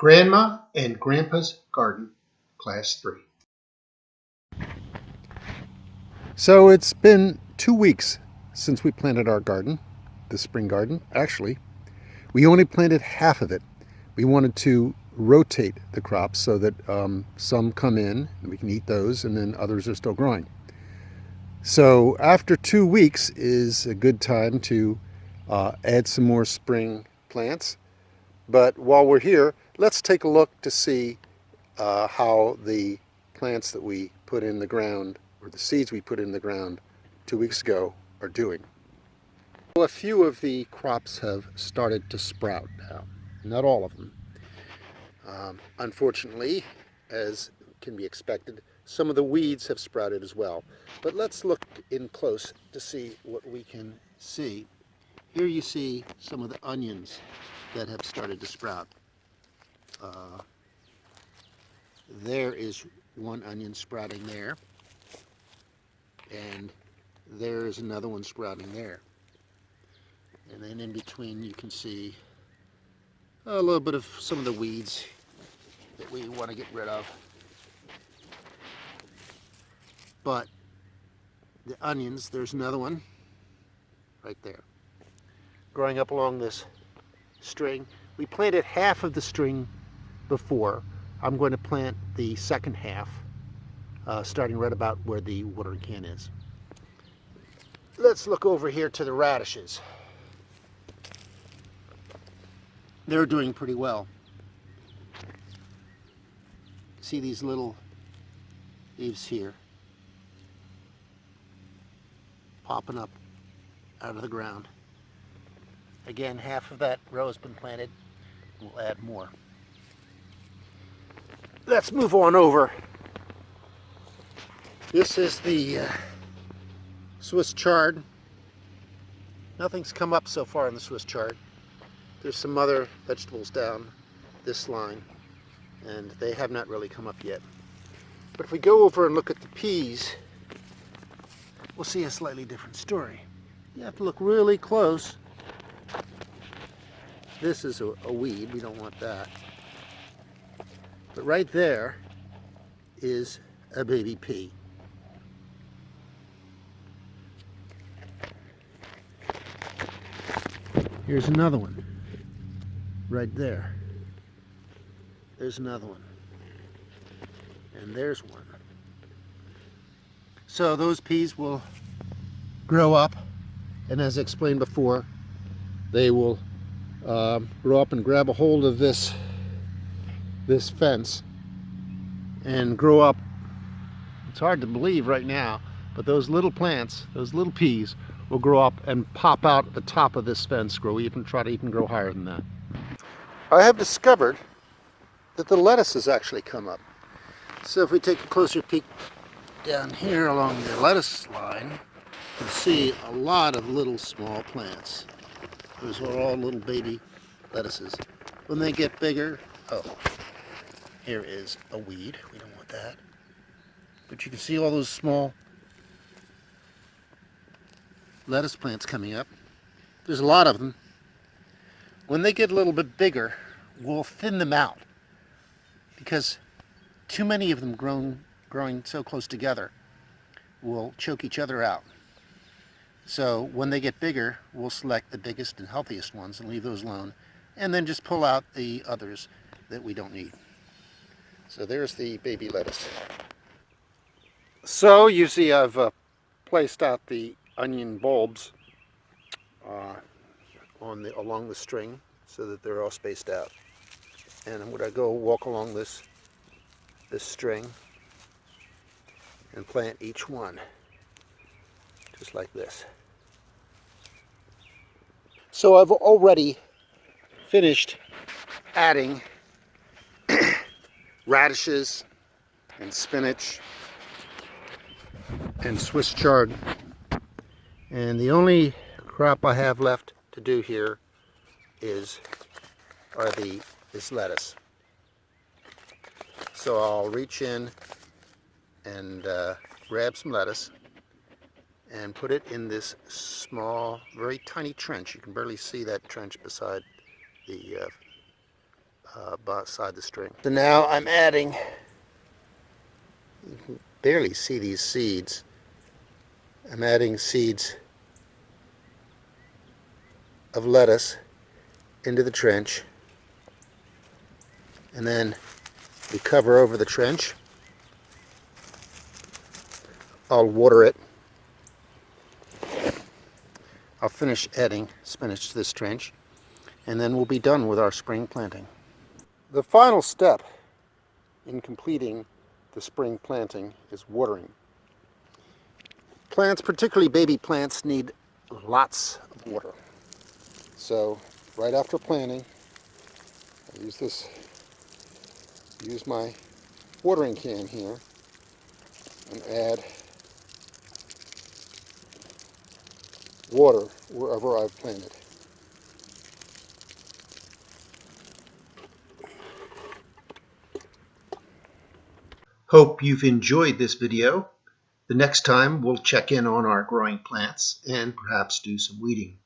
Grandma and Grandpa's Garden, Class 3. So it's been 2 weeks since we planted our garden, the spring garden. Actually, we only planted half of it. We wanted to rotate the crops so that some come in and we can eat those, and then others are still growing. So after 2 weeks is a good time to add some more spring plants. But while we're here, let's take a look to see how the plants that we put in the ground, or the seeds we put in the ground 2 weeks ago, are doing. Well, a few of the crops have started to sprout now, not all of them. Unfortunately, as can be expected, some of the weeds have sprouted as well. But let's look in close to see what we can see. Here you see some of the onions that have started to sprout. There is one onion sprouting there, and there is another one sprouting there. And then in between you can see a little bit of some of the weeds that we want to get rid of. But the onions, there's another one right there, growing up along this string. We planted half of the string before. I'm going to plant the second half, starting right about where the watering can is. Let's look over here to the radishes. They're doing pretty well. See these little leaves here popping up out of the ground. Again, half of that row has been planted. We'll add more. Let's move on over. This is the Swiss chard. Nothing's come up so far in the Swiss chard. There's some other vegetables down this line, and they have not really come up yet. But if we go over and look at the peas, we'll see a slightly different story. You have to look really close. This is a weed, we don't want that. But right there is a baby pea. Here's another one, right there. There's another one. And there's one. So those peas will grow up, and as I explained before, they will grow up and grab a hold of this fence and grow up. It's hard to believe right now, but those little plants, those little peas, will grow up and pop out at the top of this fence, try to grow higher than that. I have discovered that the lettuce has actually come up. So if we take a closer peek down here along the lettuce line, you can see a lot of little small plants. Those are all little baby lettuces. When they get bigger, here is a weed. We don't want that. But you can see all those small lettuce plants coming up. There's a lot of them. When they get a little bit bigger, we'll thin them out, because too many of them growing so close together will choke each other out. So when they get bigger, we'll select the biggest and healthiest ones and leave those alone, and then just pull out the others that we don't need. So there's the baby lettuce. So you see I've placed out the onion bulbs along the string so that they're all spaced out. And I'm going to go walk along this string and plant each one just like this. So I've already finished adding radishes and spinach and Swiss chard, and the only crop I have left to do here is lettuce. So I'll reach in and grab some lettuce and put it in this small, very tiny trench. You can barely see that trench beside the beside the string. So now I'm adding, you can barely see these seeds. I'm adding seeds of lettuce into the trench, and then we cover over the trench. I'll water it. I'll finish adding spinach to this trench, and then we'll be done with our spring planting. The final step in completing the spring planting is watering. Plants, particularly baby plants, need lots of water. So right after planting, I use my watering can here and add water wherever I've planted. Hope you've enjoyed this video. The next time we'll check in on our growing plants and perhaps do some weeding.